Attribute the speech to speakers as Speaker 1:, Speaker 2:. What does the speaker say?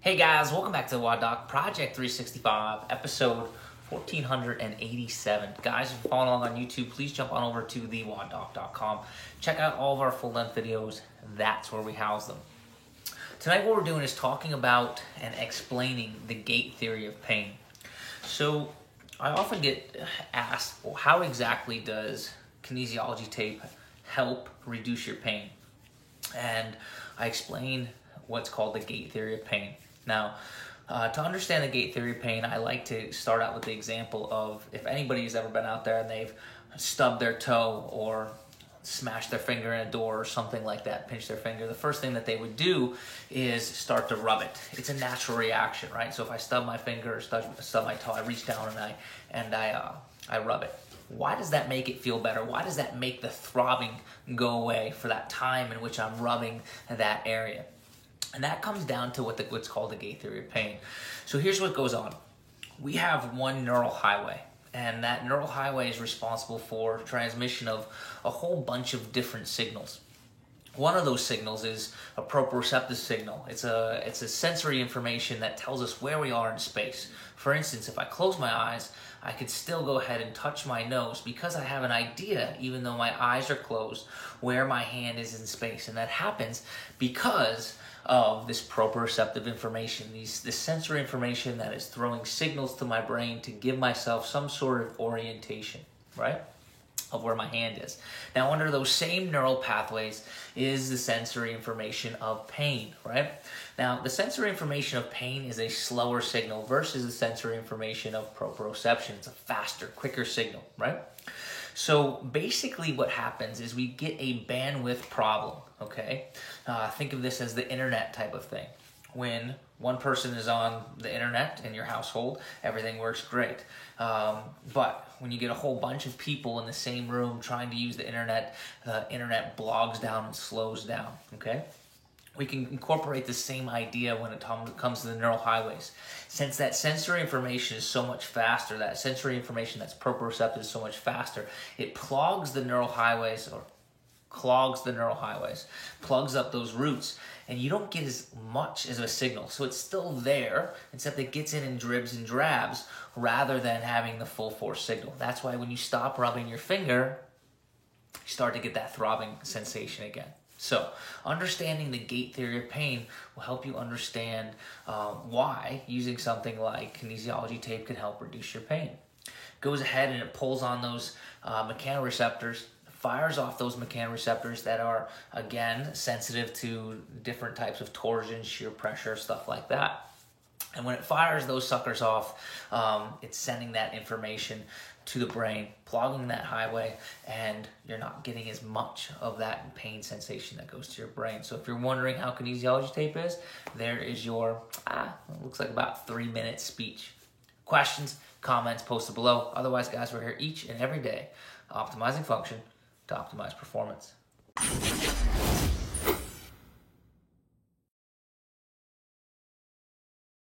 Speaker 1: Hey guys, welcome back to the WOD Doc Project 365, episode 1487. Guys, if you're following along on YouTube, please jump on over to thewaddoc.com. Check out all of our full-length videos. That's where we house them. Tonight what we're doing is talking about and explaining the gate theory of pain. So I often get asked, well, how exactly does kinesiology tape help reduce your pain? And I explain what's called the gate theory of pain. Now, to understand the gate theory of pain, I like to start out with the example of if anybody's ever been out there and they've stubbed their toe or smashed their finger in a door or something like that, pinched their finger, the first thing that they would do is start to rub it. It's a natural reaction, right? So if I stub my finger or stub my toe, I reach down and I rub it. Why does that make it feel better? Why does that make the throbbing go away for that time in which I'm rubbing that area? And that comes down to what's called the gate theory of pain. So here's what goes on. We have one neural highway, and that neural highway is responsible for transmission of a whole bunch of different signals. One of those signals is a proprioceptive signal. It's a sensory information that tells us where we are in space. For instance, if I close my eyes, I could still go ahead and touch my nose because I have an idea, even though my eyes are closed, where my hand is in space. And that happens because of this proprioceptive information, this sensory information that is throwing signals to my brain to give myself some sort of orientation, right, of where my hand is. Now, under those same neural pathways is the sensory information of pain, right? Now, the sensory information of pain is a slower signal versus the sensory information of proprioception. It's a faster, quicker signal, right? So basically what happens is we get a bandwidth problem, okay? Think of this as the internet type of thing. When one person is on the internet in your household, everything works great. But when you get a whole bunch of people in the same room trying to use the internet bogs down and slows down, okay? We can incorporate the same idea when it comes to the neural highways. Since that sensory information is so much faster, that sensory information that's proprioceptive is so much faster, it plugs the neural highways, or clogs the neural highways, plugs up those roots, and you don't get as much as a signal. So it's still there, except it gets in dribs and drabs rather than having the full force signal. That's why when you stop rubbing your finger, you start to get that throbbing sensation again. So, understanding the gate theory of pain will help you understand why using something like kinesiology tape can help reduce your pain. Goes ahead and it pulls on those mechanoreceptors, fires off those mechanoreceptors that are, again, sensitive to different types of torsion, shear pressure, stuff like that. And when it fires those suckers off, it's sending that information to the brain, plugging that highway, and you're not getting as much of that pain sensation that goes to your brain. So if you're wondering how kinesiology tape is, there is your, it looks like about 3-minute speech. Questions, comments, posted below. Otherwise, guys, we're here each and every day, optimizing function to optimize performance.